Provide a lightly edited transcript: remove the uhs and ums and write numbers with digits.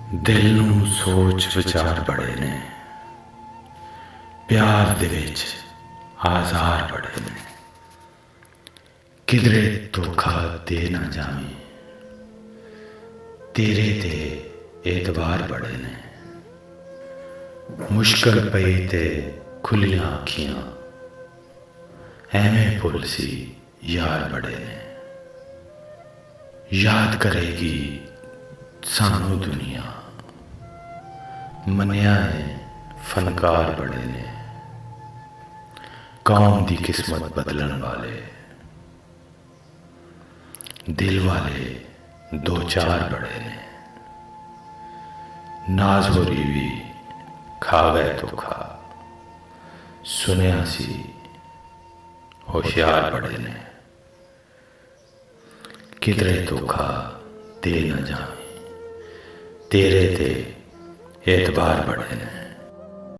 दिल नूं सोच विचार बड़े ने, प्यार दे विच आज़ार बड़े ने। किधरे धोखा दे ना जावी, तेरे ते एतबार बड़े ने। मुश्किल पई ते खुलियां अखियां, एवें भुल सी यार बड़े ने। याद करेगी सानू दुनिया, मन्निया है फनकार बड़े ने। कौम दी किस्मत बदलन वाले, दिल वाले दो चार बड़े ने। नाज होरी भी खा गए धोखा, सुनिया सी होशियार बड़े ने। किधरे धोखा दे न जावे, तेरे ते एतबार बड़े ने।